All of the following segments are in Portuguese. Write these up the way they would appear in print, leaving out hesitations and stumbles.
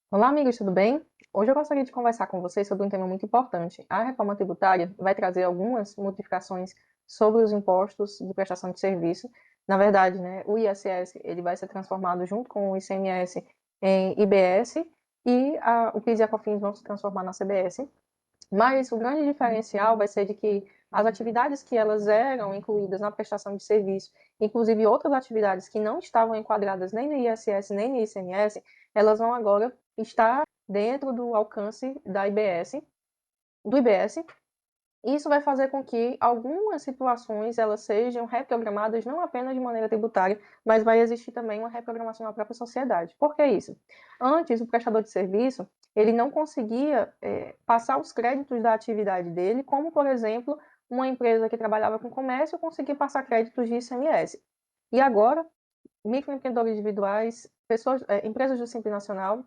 Olá, amigos, tudo bem? Hoje eu gostaria de conversar com vocês sobre um tema muito importante. A reforma tributária vai trazer algumas modificações sobre os impostos de prestação de serviço. Na verdade, né, o ISS ele vai ser transformado junto com o ICMS em IBS e o PIS e a COFINS vão se transformar na CBS. Mas o grande diferencial vai ser de que as atividades que elas eram incluídas na prestação de serviço, inclusive outras atividades que não estavam enquadradas nem no ISS nem no ICMS, elas vão agora estar dentro do alcance do IBS. Isso vai fazer com que algumas situações elas sejam reprogramadas não apenas de maneira tributária, mas vai existir também uma reprogramação na própria sociedade. Por que isso? Antes, o prestador de serviço ele não conseguia passar os créditos da atividade dele, como, por exemplo, uma empresa que trabalhava com comércio conseguia passar créditos de ICMS. E agora, microempreendedores individuais, empresas do Simples Nacional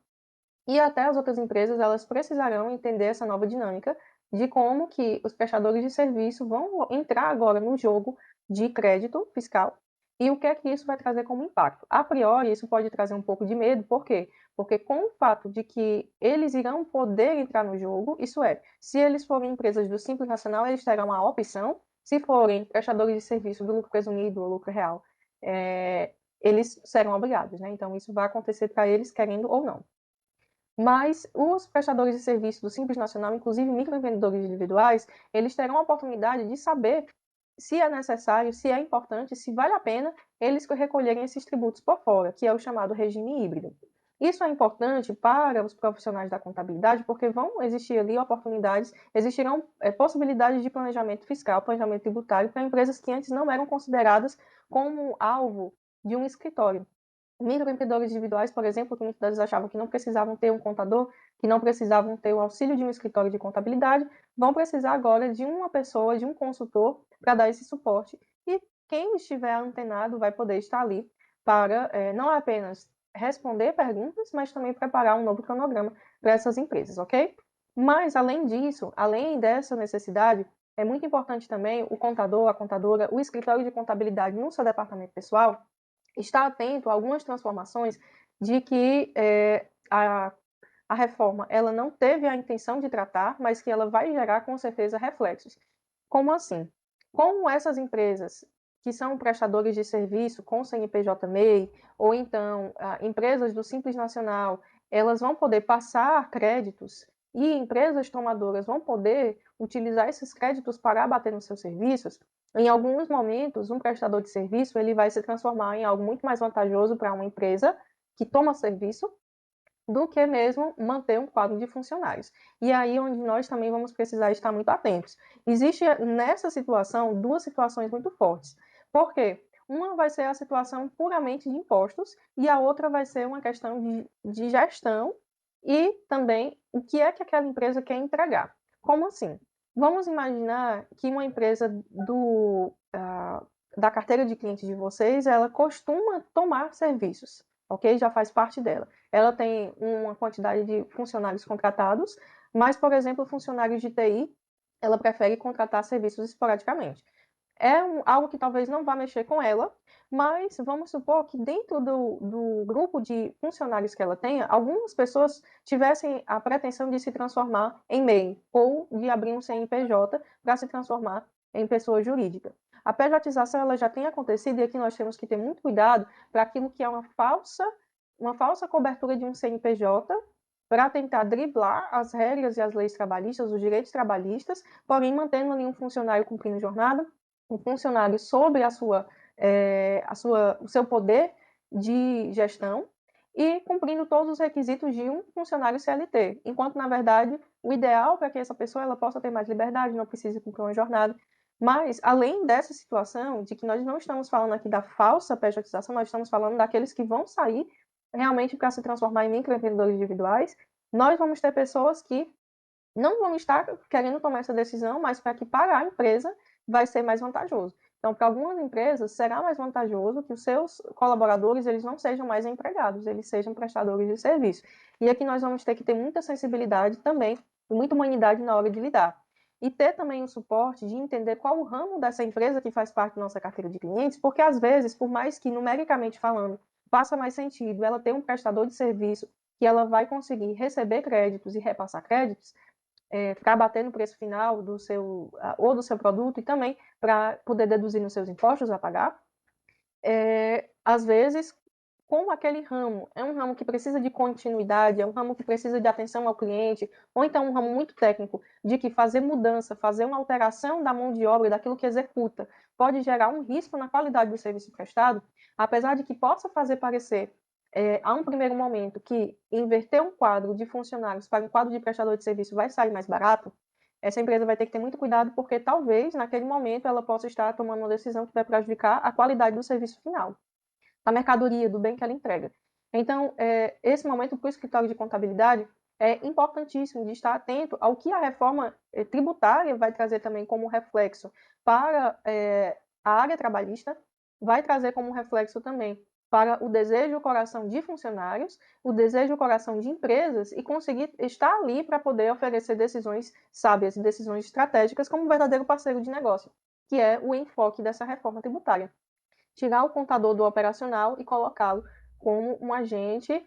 e até as outras empresas, elas precisarão entender essa nova dinâmica de como que os prestadores de serviço vão entrar agora no jogo de crédito fiscal e o que é que isso vai trazer como impacto. A priori, isso pode trazer um pouco de medo, por quê? Porque com o fato de que eles irão poder entrar no jogo, isso é, se eles forem empresas do Simples Nacional, eles terão a opção, se forem prestadores de serviço do lucro presumido ou lucro real, eles serão obrigados, né? Então, isso vai acontecer para eles, querendo ou não. Mas os prestadores de serviço do Simples Nacional, inclusive microempreendedores individuais, eles terão a oportunidade de saber se é necessário, se é importante, se vale a pena eles recolherem esses tributos por fora, que é o chamado regime híbrido. Isso é importante para os profissionais da contabilidade, porque vão existir ali oportunidades, existirão possibilidades de planejamento fiscal, planejamento tributário para empresas que antes não eram consideradas como alvo de um escritório. Microempreendedores individuais, por exemplo, que muitas vezes achavam que não precisavam ter um contador, que não precisavam ter o auxílio de um escritório de contabilidade, vão precisar agora de uma pessoa, de um consultor, para dar esse suporte. E quem estiver antenado vai poder estar ali para não apenas responder perguntas, mas também preparar um novo cronograma para essas empresas, ok? Mas, além disso, além dessa necessidade, é muito importante também o contador, a contadora, o escritório de contabilidade no seu departamento pessoal está atento a algumas transformações de que a reforma ela não teve a intenção de tratar, mas que ela vai gerar com certeza reflexos. Como assim? Como essas empresas que são prestadores de serviço com CNPJ-MEI, ou então empresas do Simples Nacional, elas vão poder passar créditos e empresas tomadoras vão poder utilizar esses créditos para abater nos seus serviços, em alguns momentos, um prestador de serviço ele vai se transformar em algo muito mais vantajoso para uma empresa que toma serviço do que mesmo manter um quadro de funcionários. E aí onde nós também vamos precisar estar muito atentos. Existe nessa situação duas situações muito fortes. Por quê? Uma vai ser a situação puramente de impostos e a outra vai ser uma questão de gestão e também o que é que aquela empresa quer entregar. Como assim? Vamos imaginar que uma empresa da carteira de clientes de vocês, ela costuma tomar serviços, ok? Já faz parte dela. Ela tem uma quantidade de funcionários contratados, mas, por exemplo, funcionários de TI, ela prefere contratar serviços esporadicamente. Algo que talvez não vá mexer com ela, mas vamos supor que dentro do grupo de funcionários que ela tenha, algumas pessoas tivessem a pretensão de se transformar em MEI ou de abrir um CNPJ para se transformar em pessoa jurídica. A pejotização ela já tem acontecido e aqui nós temos que ter muito cuidado para aquilo que é uma falsa cobertura de um CNPJ para tentar driblar as regras e as leis trabalhistas, os direitos trabalhistas, porém mantendo ali um funcionário cumprindo jornada, um funcionário sobre o seu poder de gestão e cumprindo todos os requisitos de um funcionário CLT, enquanto, na verdade, o ideal para que essa pessoa ela possa ter mais liberdade, não precise cumprir uma jornada. Mas, além dessa situação, de que nós não estamos falando aqui da falsa pejotização, nós estamos falando daqueles que vão sair realmente para se transformar em microempreendedores individuais, nós vamos ter pessoas que não vão estar querendo tomar essa decisão, mas para que para a empresa vai ser mais vantajoso. Então, para algumas empresas, será mais vantajoso que os seus colaboradores eles não sejam mais empregados, eles sejam prestadores de serviço. E aqui nós vamos ter que ter muita sensibilidade também, e muita humanidade na hora de lidar. E ter também o suporte de entender qual o ramo dessa empresa que faz parte da nossa carteira de clientes, porque às vezes, por mais que numericamente falando, faça mais sentido ela ter um prestador de serviço que ela vai conseguir receber créditos e repassar créditos, para bater no preço final do seu produto e também para poder deduzir nos seus impostos a pagar. Às vezes, como aquele ramo é um ramo que precisa de continuidade, é um ramo que precisa de atenção ao cliente, ou então um ramo muito técnico, de que fazer mudança, fazer uma alteração da mão de obra, daquilo que executa, pode gerar um risco na qualidade do serviço prestado, apesar de que possa fazer parecer, a um primeiro momento, que inverter um quadro de funcionários para um quadro de prestador de serviço vai sair mais barato, essa empresa vai ter que ter muito cuidado, porque talvez, naquele momento, ela possa estar tomando uma decisão que vai prejudicar a qualidade do serviço final, da mercadoria, do bem que ela entrega. Então, esse momento para o escritório de contabilidade é importantíssimo de estar atento ao que a reforma tributária vai trazer também como reflexo para a área trabalhista, vai trazer como reflexo também para o desejo e o coração de funcionários, o desejo e o coração de empresas e conseguir estar ali para poder oferecer decisões sábias e decisões estratégicas como um verdadeiro parceiro de negócio, que é o enfoque dessa reforma tributária. Tirar o contador do operacional e colocá-lo como um agente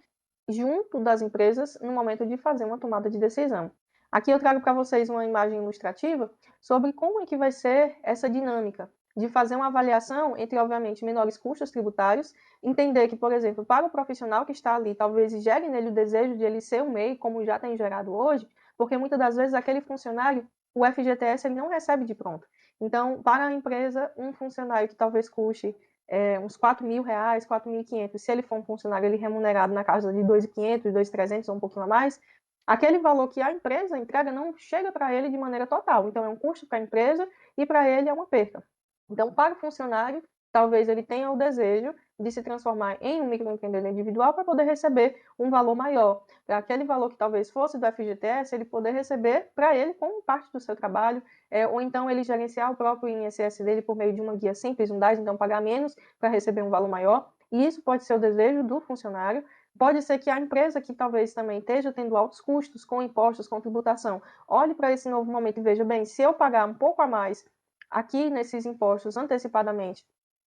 junto das empresas no momento de fazer uma tomada de decisão. Aqui eu trago para vocês uma imagem ilustrativa sobre como é que vai ser essa dinâmica de fazer uma avaliação entre, obviamente, menores custos tributários, entender que, por exemplo, para o profissional que está ali, talvez gere nele o desejo de ele ser um MEI, como já tem gerado hoje, porque muitas das vezes aquele funcionário, o FGTS, ele não recebe de pronto. Então, para a empresa, um funcionário que talvez custe uns R$ 4.000, 4.500, se ele for um funcionário ele remunerado na casa de 2.500, 2.300 ou um pouquinho a mais, aquele valor que a empresa entrega não chega para ele de maneira total. Então, é um custo para a empresa e para ele é uma perda. Então, para o funcionário, talvez ele tenha o desejo de se transformar em um microempreendedor individual para poder receber um valor maior. Para aquele valor que talvez fosse do FGTS, ele poder receber para ele como parte do seu trabalho, ou então ele gerenciar o próprio INSS dele por meio de uma guia simples, um DAS, então pagar menos para receber um valor maior. E isso pode ser o desejo do funcionário. Pode ser que a empresa que talvez também esteja tendo altos custos com impostos, com tributação, olhe para esse novo momento e veja, bem, se eu pagar um pouco a mais aqui nesses impostos antecipadamente,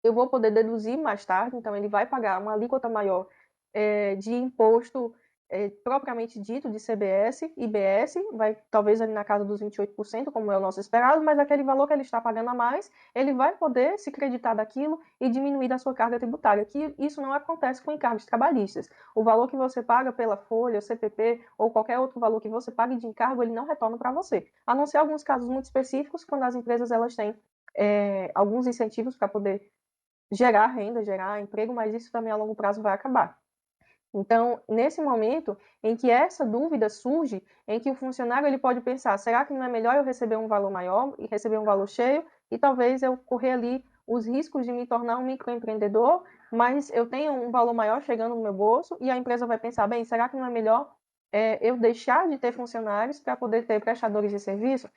eu vou poder deduzir mais tarde, então ele vai pagar uma alíquota maior de imposto propriamente dito de CBS e IBS, vai talvez ali na casa dos 28%, como é o nosso esperado, mas aquele valor que ele está pagando a mais, ele vai poder se creditar daquilo e diminuir da sua carga tributária, que isso não acontece com encargos trabalhistas. O valor que você paga pela folha, CPP ou qualquer outro valor que você pague de encargo, ele não retorna para você, a não ser alguns casos muito específicos, quando as empresas elas têm alguns incentivos para poder gerar renda, gerar emprego, mas isso também a longo prazo vai acabar. Então, nesse momento em que essa dúvida surge, em que o funcionário ele pode pensar, será que não é melhor eu receber um valor maior e receber um valor cheio e talvez eu correr ali os riscos de me tornar um microempreendedor, mas eu tenho um valor maior chegando no meu bolso e a empresa vai pensar, bem, será que não é melhor eu deixar de ter funcionários para poder ter prestadores de serviço?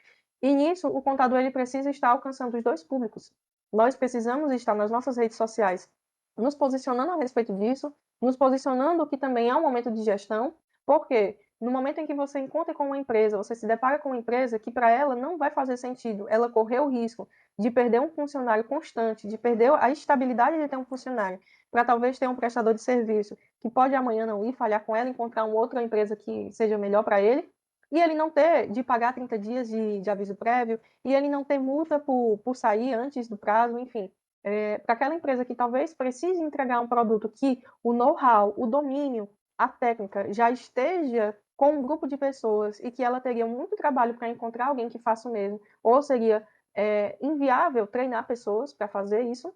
E nisso, o contador ele precisa estar alcançando os dois públicos. Nós precisamos estar nas nossas redes sociais nos posicionando a respeito disso, nos posicionando que também é um momento de gestão, porque no momento em que você encontra com uma empresa, você se depara com uma empresa que para ela não vai fazer sentido ela correr o risco de perder um funcionário constante, de perder a estabilidade de ter um funcionário, para talvez ter um prestador de serviço que pode amanhã não ir, falhar com ela, encontrar uma outra empresa que seja melhor para ele, e ele não ter de pagar 30 dias de aviso prévio, e ele não ter multa por sair antes do prazo, enfim. Para aquela empresa que talvez precise entregar um produto que o know-how, o domínio, a técnica já esteja com um grupo de pessoas e que ela teria muito trabalho para encontrar alguém que faça o mesmo, ou seria inviável treinar pessoas para fazer isso,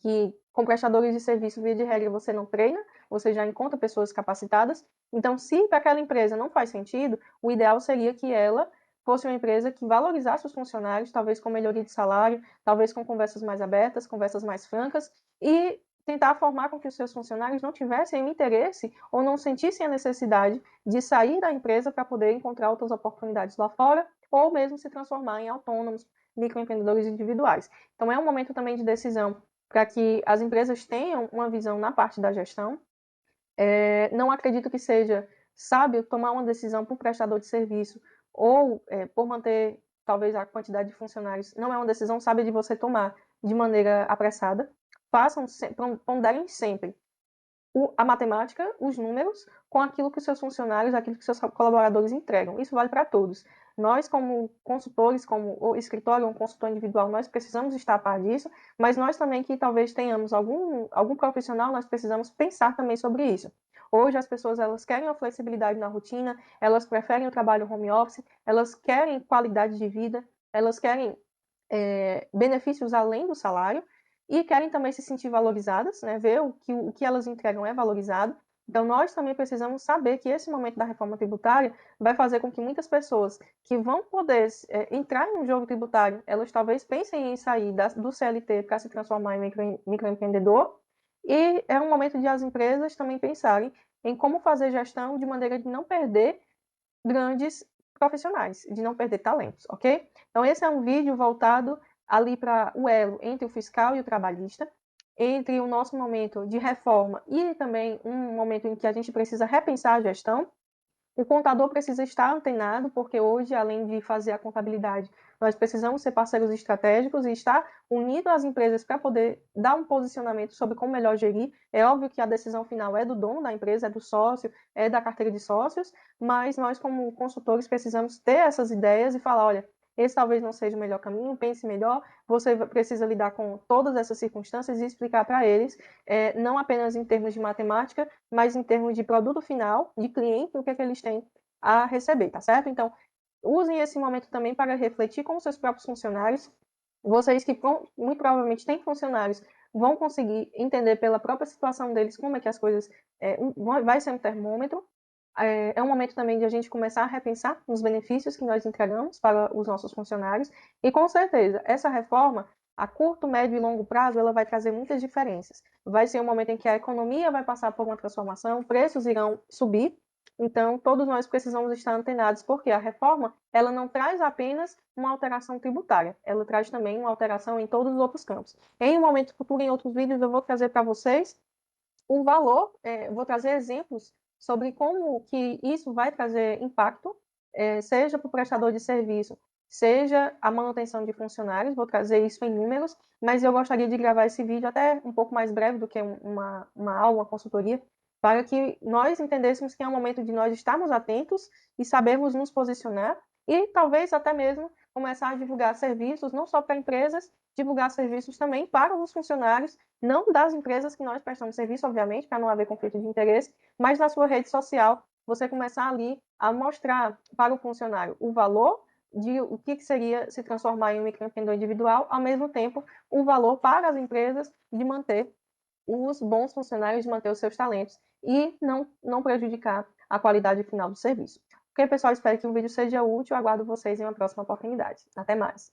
que com prestadores de serviço, via de regra, você não treina, você já encontra pessoas capacitadas. Então, se para aquela empresa não faz sentido, o ideal seria que ela fosse uma empresa que valorizasse os funcionários, talvez com melhoria de salário, talvez com conversas mais abertas, conversas mais francas, e tentar formar com que os seus funcionários não tivessem o interesse ou não sentissem a necessidade de sair da empresa para poder encontrar outras oportunidades lá fora, ou mesmo se transformar em autônomos, microempreendedores individuais. Então, é um momento também de decisão para que as empresas tenham uma visão na parte da gestão. Não acredito que seja sábio tomar uma decisão por prestador de serviço ou por manter talvez a quantidade de funcionários. Não é uma decisão sábia de você tomar de maneira apressada. Ponderem sempre a matemática, os números, com aquilo que os seus funcionários, aquilo que os seus colaboradores entregam. Isso vale para todos. Nós, como consultores, como o escritório, um consultor individual, nós precisamos estar a par disso, mas nós também que talvez tenhamos algum profissional, nós precisamos pensar também sobre isso. Hoje as pessoas elas querem a flexibilidade na rotina, elas preferem o trabalho home office, elas querem qualidade de vida, elas querem benefícios além do salário e querem também se sentir valorizadas, né? Ver o que elas entregam é valorizado. Então, nós também precisamos saber que esse momento da reforma tributária vai fazer com que muitas pessoas que vão poder entrar em um jogo tributário, elas talvez pensem em sair do CLT para se transformar em microempreendedor. E é um momento de as empresas também pensarem em como fazer gestão de maneira de não perder grandes profissionais, de não perder talentos, ok? Então, esse é um vídeo voltado ali para o elo entre o fiscal e o trabalhista, entre o nosso momento de reforma e também um momento em que a gente precisa repensar a gestão. O contador precisa estar antenado, porque hoje, além de fazer a contabilidade, nós precisamos ser parceiros estratégicos e estar unido às empresas para poder dar um posicionamento sobre como melhor gerir. É óbvio que a decisão final é do dono da empresa, é do sócio, é da carteira de sócios, mas nós, como consultores, precisamos ter essas ideias e falar, olha, esse talvez não seja o melhor caminho, pense melhor, você precisa lidar com todas essas circunstâncias e explicar para eles, não apenas em termos de matemática, mas em termos de produto final, de cliente, o que é que eles têm a receber, tá certo? Então, usem esse momento também para refletir com os seus próprios funcionários. Vocês que muito provavelmente têm funcionários vão conseguir entender pela própria situação deles como é que as coisas vai ser um termômetro. É um momento também de a gente começar a repensar nos benefícios que nós entregamos para os nossos funcionários e com certeza essa reforma a curto, médio e longo prazo ela vai trazer muitas diferenças. Vai ser um momento em que a economia vai passar por uma transformação, preços irão subir, então todos nós precisamos estar antenados porque a reforma ela não traz apenas uma alteração tributária, ela traz também uma alteração em todos os outros campos. Em um momento futuro, em outros vídeos, eu vou trazer para vocês o valor, vou trazer exemplos sobre como que isso vai trazer impacto, seja para o prestador de serviço, seja a manutenção de funcionários, vou trazer isso em números, mas eu gostaria de gravar esse vídeo até um pouco mais breve do que uma aula, uma consultoria, para que nós entendêssemos que é um momento de nós estarmos atentos e sabermos nos posicionar e talvez até mesmo começar a divulgar serviços, não só para empresas, divulgar serviços também para os funcionários, não das empresas que nós prestamos serviço, obviamente, para não haver conflito de interesse, mas na sua rede social, você começar ali a mostrar para o funcionário o valor de o que seria se transformar em um microempreendedor individual, ao mesmo tempo o valor para as empresas de manter os bons funcionários, de manter os seus talentos e não prejudicar a qualidade final do serviço. Ok, pessoal? Espero que o vídeo seja útil. Aguardo vocês em uma próxima oportunidade. Até mais.